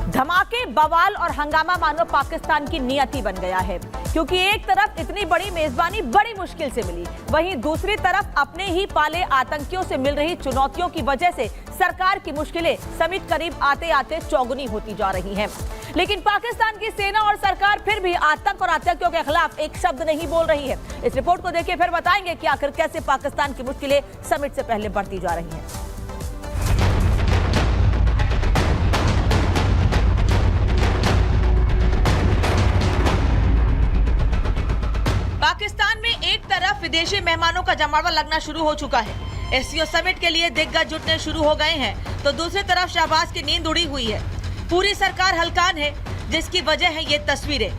धमाके, बवाल और हंगामा मानो पाकिस्तान की नियति बन गया है, क्योंकि एक तरफ इतनी बड़ी मेजबानी बड़ी मुश्किल से मिली, वहीं दूसरी तरफ अपने ही पाले आतंकियों से मिल रही चुनौतियों की वजह से सरकार की मुश्किलें समिट करीब आते आते चौगुनी होती जा रही हैं। लेकिन पाकिस्तान की सेना और सरकार फिर भी आतंक और आतंकियों के खिलाफ एक शब्द नहीं बोल रही है। इस रिपोर्ट को देखिए, फिर बताएंगे कि आखिर कैसे पाकिस्तान की मुश्किलें समिट से पहले बढ़ती जा रही हैं। पाकिस्तान में एक तरफ विदेशी मेहमानों का जमावड़ा लगना शुरू हो चुका है, एससीओ समिट के लिए दिग्गज जुटने शुरू हो गए हैं, तो दूसरी तरफ शहबाज की नींद उड़ी हुई है। पूरी सरकार हलकान है, जिसकी वजह है ये तस्वीरें।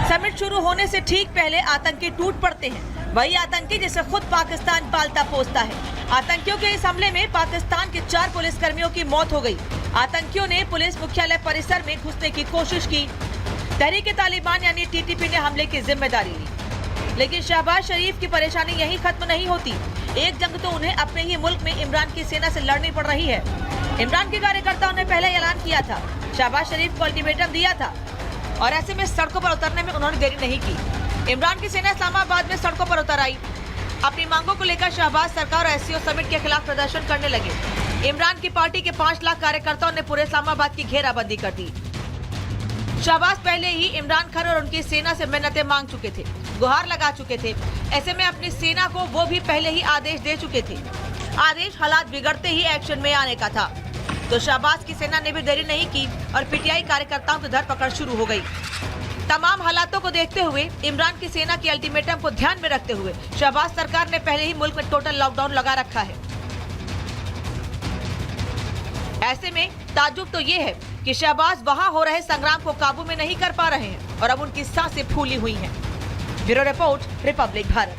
समिट शुरू होने से ठीक पहले आतंकी टूट पड़ते हैं, वही आतंकी जिसे खुद पाकिस्तान पालता पोसता है। आतंकियों के इस हमले में पाकिस्तान के 4 पुलिसकर्मियों की मौत हो गई। आतंकियों ने पुलिस मुख्यालय परिसर में घुसने की कोशिश की। तहरीक-ए-तालिबान यानी टीटीपी ने हमले की जिम्मेदारी ली। लेकिन शहबाज शरीफ की परेशानी यहीं खत्म नहीं होती। एक जंग तो उन्हें अपने ही मुल्क में इमरान की सेना से लड़नी पड़ रही है। इमरान के कार्यकर्ताओं ने पहले ऐलान किया था, शहबाज शरीफ को अल्टीमेटम दिया था, और ऐसे में सड़कों पर उतरने में उन्होंने देरी नहीं की। इमरान की सेना इस्लामाबाद में सड़कों पर उतर आई। अपनी मांगों को लेकर शहबाज सरकार और एससीओ समिट के खिलाफ प्रदर्शन करने लगे। इमरान की पार्टी के 5 लाख कार्यकर्ताओं ने पूरे इस्लामाबाद की घेराबंदी कर दी। शहबाज पहले ही इमरान खान और उनकी सेना से मिन्नतें मांग चुके थे, गुहार लगा चुके थे। ऐसे में अपनी सेना को वो भी पहले ही आदेश दे चुके थे। आदेश हालात बिगड़ते ही एक्शन में आने का था, तो शहबाज की सेना ने भी देरी नहीं की और पीटीआई कार्यकर्ताओं की धरपकड़ शुरू हो गई। तमाम हालातों को देखते हुए, इमरान की सेना के अल्टीमेटम को ध्यान में रखते हुए शहबाज सरकार ने पहले ही मुल्क में टोटल लॉकडाउन लगा रखा है। ऐसे में ताज्जुब तो ये है कि शहबाज वहां हो रहे संग्राम को काबू में नहीं कर पा रहे हैं और अब उनकी सांसें फूली हुई हैं। Bureau report, Republic Bharat.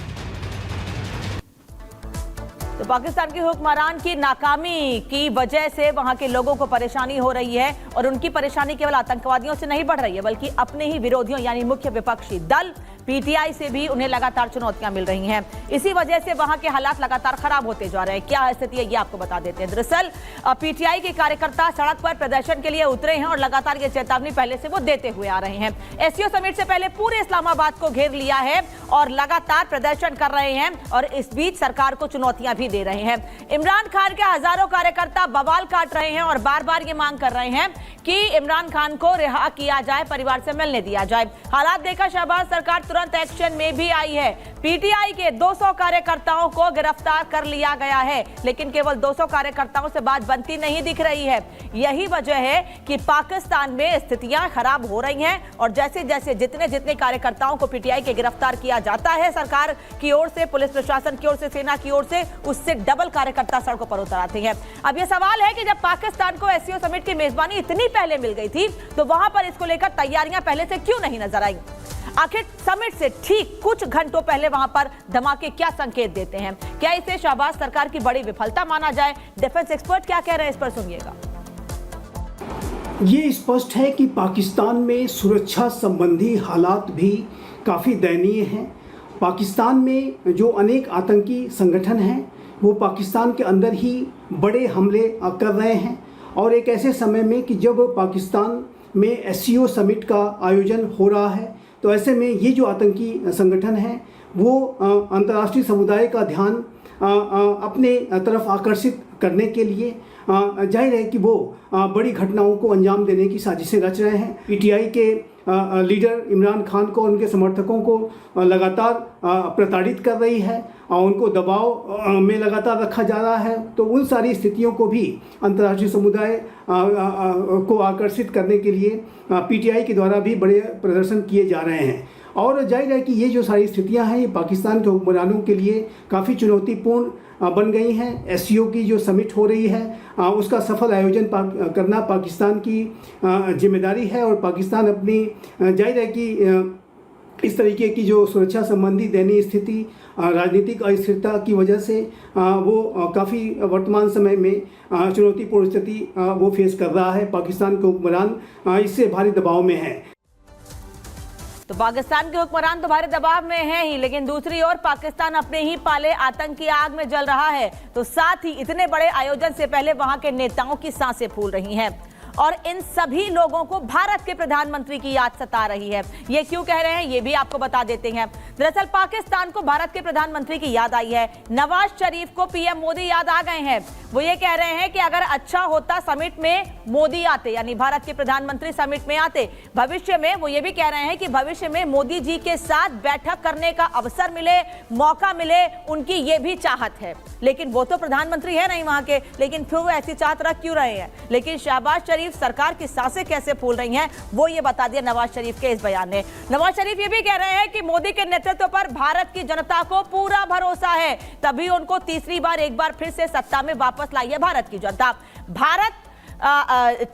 तो पाकिस्तान के हुक्मरान की नाकामी की वजह से वहां के लोगों को परेशानी हो रही है, और उनकी परेशानी केवल आतंकवादियों से नहीं बढ़ रही है, बल्कि अपने ही विरोधियों यानी मुख्य विपक्षी दल पीटीआई से भी उन्हें लगातार चुनौतियां मिल रही हैं। इसी वजह से वहां के हालात लगातार खराब होते जा रहे हैं। क्या स्थिति है ये आपको बता देते हैं। दरअसल पीटीआई के कार्यकर्ता सड़क पर प्रदर्शन के लिए उतरे हैं और लगातार ये चेतावनी पहले से वो देते हुए आ रहे हैं। एससीओ समिट से पहले पूरे इस्लामाबाद को घेर लिया है और लगातार प्रदर्शन कर रहे हैं, और इस बीच सरकार को चुनौतियां भी दे रहे हैं। इमरान खान के हजारों कार्यकर्ता बवाल काट रहे हैं और बार बार ये मांग कर रहे हैं कि इमरान खान को रिहा किया जाए, परिवार से मिलने दिया जाए। हालात देखकर शहबाज सरकार तुरंत एक्शन में भी आई है। पीटीआई के 200 कार्यकर्ताओं को गिरफ्तार कर लिया गया है, लेकिन केवल 200 कार्यकर्ताओं से बात बनती नहीं दिख रही है। यही वजह है कि पाकिस्तान में स्थितियां खराब हो रही हैं, और जैसे जैसे जितने कार्यकर्ताओं को पीटीआई के गिरफ्तार किया जाता है सरकार की ओर से, पुलिस प्रशासन की ओर से, सेना की ओर से, उससे डबल कार्यकर्ता सड़कों पर उतर आते हैं। अब यह सवाल है कि जब पाकिस्तान को एससीओ समिट की मेजबानी इतनी पहले मिल गई थी, तो वहां पर इसको लेकर तैयारियां पहले से क्यों नहीं नजर आई? आखिर समिट से ठीक कुछ घंटों पहले वहां पर धमाके क्या संकेत देते हैं? क्या इसे शहबाज सरकार की बड़ी विफलता माना जाए? डिफेंस एक्सपर्ट क्या कह रहे हैं, इस पर सुनिएगा। ये स्पष्ट है कि पाकिस्तान में सुरक्षा संबंधी हालात भी काफ़ी दयनीय हैं। पाकिस्तान में जो अनेक आतंकी संगठन हैं, वो पाकिस्तान के अंदर ही बड़े हमले कर रहे हैं, और एक ऐसे समय में कि जब पाकिस्तान में एससीओ समिट का आयोजन हो रहा है, तो ऐसे में ये जो आतंकी संगठन हैं वो अंतर्राष्ट्रीय समुदाय का ध्यान अपने तरफ आकर्षित करने के लिए जाहिर है कि वो बड़ी घटनाओं को अंजाम देने की साजिशें रच रहे हैं। पीटीआई के लीडर इमरान खान को, उनके समर्थकों को लगातार प्रताड़ित कर रही है और उनको दबाव में लगातार रखा जा रहा है। तो उन सारी स्थितियों को भी अंतर्राष्ट्रीय समुदाय को आकर्षित करने के लिए पीटीआई के द्वारा भी बड़े प्रदर्शन किए जा रहे हैं। और जाहिर है कि ये जो सारी स्थितियां हैं, ये पाकिस्तान के हुक्मरानों के लिए काफ़ी चुनौतीपूर्ण बन गई हैं। एससीओ की जो समिट हो रही है, उसका सफल आयोजन करना पाकिस्तान की जिम्मेदारी है, और पाकिस्तान अपनी जाहिर है कि इस तरीके की जो सुरक्षा संबंधी दयनीय स्थिति, राजनीतिक अस्थिरता की वजह से वो काफ़ी वर्तमान समय में चुनौतीपूर्ण स्थिति वो फेस कर रहा है। पाकिस्तान के हुक्मरान इससे भारी दबाव में है। तो पाकिस्तान के हुक्मरान तो भारी दबाव में है ही, लेकिन दूसरी ओर पाकिस्तान अपने ही पाले आतंक की आग में जल रहा है। तो साथ ही इतने बड़े आयोजन से पहले वहां के नेताओं की सांसें फूल रही हैं और इन सभी लोगों को भारत के प्रधानमंत्री की याद सता रही है। ये क्यों कह रहे हैं ये भी आपको बता देते हैं। दरअसल पाकिस्तान को भारत के प्रधानमंत्री की याद आई है। नवाज शरीफ को पीएम मोदी याद आ गए हैं। वो ये कह रहे हैं कि अगर अच्छा होता समिट में मोदी आते, यानी भारत के प्रधानमंत्री समिट में आते भविष्य में। वो ये भी कह रहे हैं कि भविष्य में मोदी जी के साथ बैठक करने का अवसर मिले, मौका मिले, उनकी ये भी चाहत है। लेकिन वो तो प्रधानमंत्री है नहीं वहां के, लेकिन फिर वो ऐसी चाहत रख क्यों रहे हैं। लेकिन शहबाज शरीफ सरकार की सांसें कैसे फूल रही हैं वो ये बता दिया नवाज शरीफ के इस बयान ने। नवाज शरीफ ये भी कह रहे हैं कि मोदी के नेतृत्व पर भारत की जनता को पूरा भरोसा है, तभी उनको तीसरी बार एक बार फिर से सत्ता में वापस लाई है भारत की जनता। भारत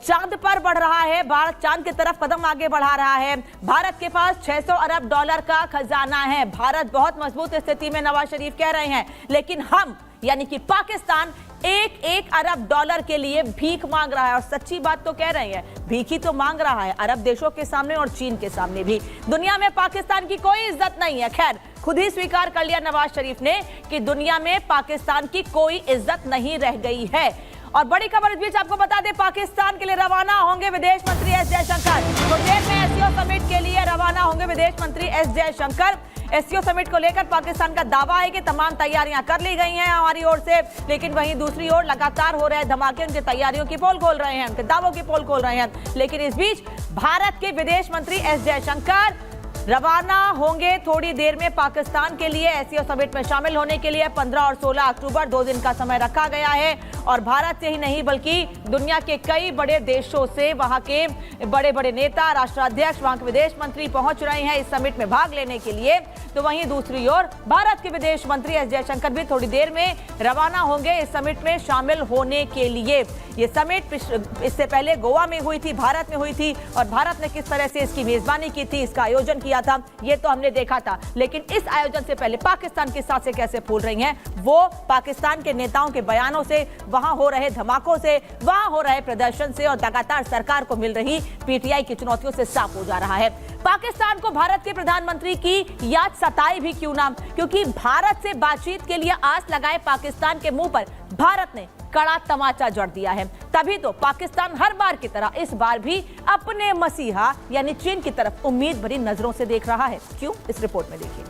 चांद पर बढ़ रहा है, भारत चांद की तरफ कदम आगे बढ़ा रहा है। भारत के पास $600 अरब का खजाना है। भारत बहुत मजबूत स्थिति में नवाज शरीफ कह रहे हैं, लेकिन हम यानी कि पाकिस्तान $1 अरब के लिए भीख मांग रहा है। और सच्ची बात तो कह रहे हैं, भीख ही तो मांग रहा है अरब देशों के सामने और चीन के सामने भी। दुनिया में पाकिस्तान की कोई इज्जत नहीं है। खैर, खुद ही स्वीकार कर लिया नवाज शरीफ ने कि दुनिया में पाकिस्तान की कोई इज्जत नहीं रह गई है। और बड़ी खबर इस बीच आपको बता दें, पाकिस्तान के लिए रवाना होंगे विदेश मंत्री एस जयशंकर। थोड़ी देर में एससीओ समिट के लिए रवाना होंगे विदेश मंत्री एस जयशंकर। एससीओ समिट को लेकर पाकिस्तान का दावा है कि तमाम तैयारियां कर ली गई हैं हमारी ओर से, लेकिन वहीं दूसरी ओर लगातार हो रहे धमाके उनकी तैयारियों की पोल खोल रहे हैं, उनके दावों की पोल खोल रहे हैं। लेकिन इस बीच भारत के विदेश मंत्री एस जयशंकर रवाना होंगे थोड़ी देर में पाकिस्तान के लिए एससीओ समिट में शामिल होने के लिए। 15 और 16 अक्टूबर 2 दिन का समय रखा गया है और भारत से ही नहीं बल्कि दुनिया के कई बड़े देशों से वहां के बड़े बड़े नेता, राष्ट्राध्यक्ष, वहां के विदेश मंत्री पहुंच रहे हैं इस समिट में भाग लेने के लिए। तो वहीं दूसरी ओर भारत के विदेश मंत्री एस जयशंकर भी थोड़ी देर में रवाना होंगे इस समिट में शामिल होने के लिए। ये समिट इससे पहले गोवा में हुई थी, भारत में हुई थी और भारत ने किस तरह से इसकी मेजबानी की थी, इसका आयोजन किया था, ये तो हमने देखा था। लेकिन इस आयोजन से पहले पाकिस्तान की सांसें कैसे फूल रही हैं वो पाकिस्तान के नेताओं के बयानों से, वहां हो रहे धमाकों से, वहां हो रहे प्रदर्शन से और लगातार सरकार को मिल रही पीटीआई की चुनौतियों से साफ हो जा रहा है। पाकिस्तान को भारत के प्रधानमंत्री की याद सताई भी क्यों ना, क्योंकि भारत से बातचीत के लिए आस लगाए पाकिस्तान के मुंह पर भारत ने कड़ा तमाचा जड़ दिया है। तभी तो पाकिस्तान हर बार की तरह इस बार भी अपने मसीहा यानी चीन की तरफ उम्मीद भरी नजरों से देख रहा है। क्यों, इस रिपोर्ट में देखिए।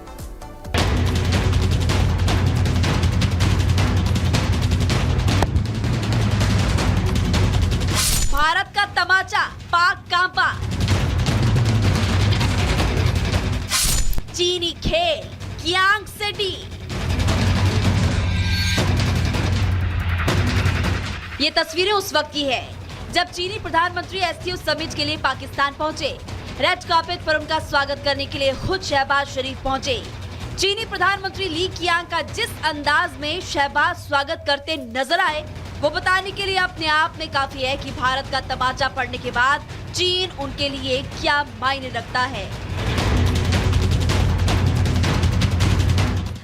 भारत का तमाचा, पाक कांपा। चीनी खेल, कियांग सिटी। ये तस्वीरें उस वक्त की है जब चीनी प्रधानमंत्री एससीओ समिट के लिए पाकिस्तान पहुंचे। रेड कार्पेट पर उनका स्वागत करने के लिए खुद शहबाज शरीफ पहुंचे। चीनी प्रधानमंत्री ली कियांग का जिस अंदाज में शहबाज स्वागत करते नजर आए वो बताने के लिए अपने आप में काफी है कि भारत का तमाचा पड़ने के बाद चीन उनके लिए क्या मायने रखता है।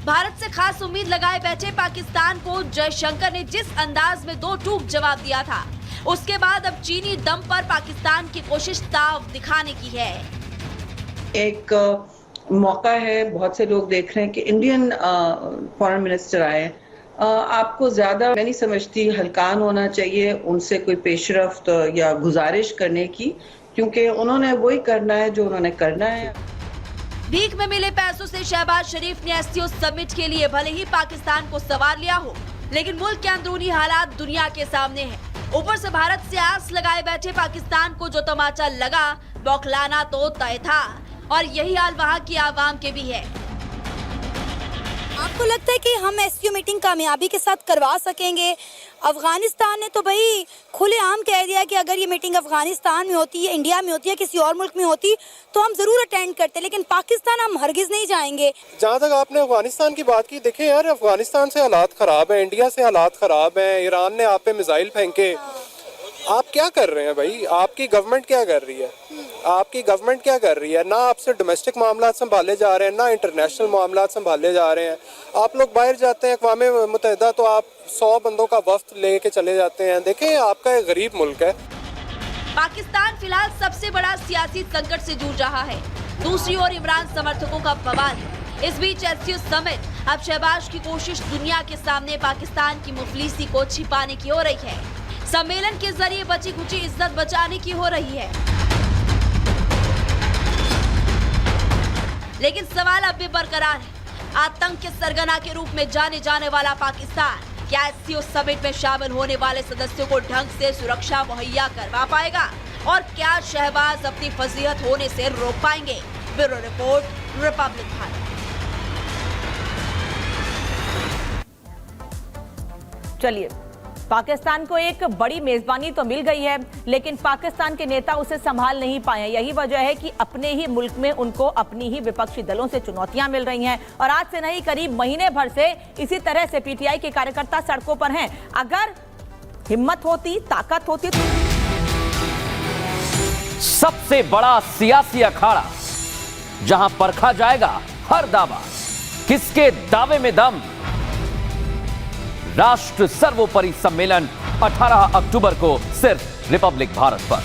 भारत से खास उम्मीद लगाए बैठे पाकिस्तान को जयशंकर ने जिस अंदाज में दो टूक जवाब दिया था, उसके बाद अब चीनी दम पर पाकिस्तान की कोशिश ताव दिखाने की है। एक मौका है, बहुत से लोग देख रहे हैं कि इंडियन फॉरेन मिनिस्टर आए। आपको ज्यादा मैं नहीं समझती हल्कान होना चाहिए उनसे कोई पेशरफ्त या गुजारिश करने की, क्योंकि उन्होंने वही करना है जो उन्होंने करना है। भीख में मिले पैसों से शहबाज शरीफ ने एससीओ समिट के लिए भले ही पाकिस्तान को संवार लिया हो, लेकिन मुल्क के अंदरूनी हालात दुनिया के सामने हैं। ऊपर से भारत से आस लगाए बैठे पाकिस्तान को जो तमाचा लगा, बौखलाना तो तय था और यही हाल वहाँ की आवाम के भी है। आपको लगता है कि हम एससीओ मीटिंग कामयाबी के साथ करवा सकेंगे? अफगानिस्तान ने तो भाई खुलेआम कह दिया कि अगर ये मीटिंग अफगानिस्तान में होती है, इंडिया में होती है, किसी और मुल्क में होती तो हम जरूर अटेंड करते, लेकिन पाकिस्तान हम हरगिज नहीं जाएंगे। जहाँ तक आपने अफगानिस्तान की बात की, देखें यार, अफगानिस्तान से हालात खराब है, इंडिया से हालात खराब है, ईरान ने आप पे मिसाइल फेंके। आप क्या कर रहे हैं भाई? आपकी गवर्नमेंट क्या कर रही है? आपकी गवर्नमेंट क्या कर रही है? ना आपसे डोमेस्टिक मामला संभाले जा रहे हैं, ना इंटरनेशनल मामला संभाले जा रहे हैं। आप लोग बाहर जाते हैं अक़वाम मुत्तहिदा तो आप 100 बंदों का वफ्द लेके चले जाते हैं। देखें, आपका एक गरीब मुल्क है। पाकिस्तान फिलहाल सबसे बड़ा सियासी संकट से जूझ रहा है। दूसरी ओर इमरान समर्थकों का बवाल है। इस बीच एससीओ समिट अब शहबाज की कोशिश दुनिया के सामने पाकिस्तान की मुफलिसी को छिपाने की हो रही है। सम्मेलन के जरिए बची खुची इज्जत बचाने की हो रही है। लेकिन सवाल अब भी बरकरार है। आतंक के सरगना के रूप में जाने जाने वाला पाकिस्तान क्या एससीओ समिट में शामिल होने वाले सदस्यों को ढंग से सुरक्षा मुहैया करवा पाएगा और क्या शहबाज अपनी फजीहत होने से रोक पाएंगे? Bureau report, Republic Bharat. चलिए, पाकिस्तान को एक बड़ी मेजबानी तो मिल गई है, लेकिन पाकिस्तान के नेता उसे संभाल नहीं पाए। यही वजह है कि अपने ही मुल्क में उनको अपनी ही विपक्षी दलों से चुनौतियां मिल रही हैं और आज से नहीं, करीब महीने भर से इसी तरह से पीटीआई के कार्यकर्ता सड़कों पर हैं। अगर हिम्मत होती, ताकत होती तो सबसे बड़ा सियासी अखाड़ा जहां परखा जाएगा हर दावा, किसके दावे में दम। राष्ट्र सर्वोपरि सम्मेलन 18 अक्टूबर को सिर्फ रिपब्लिक भारत पर।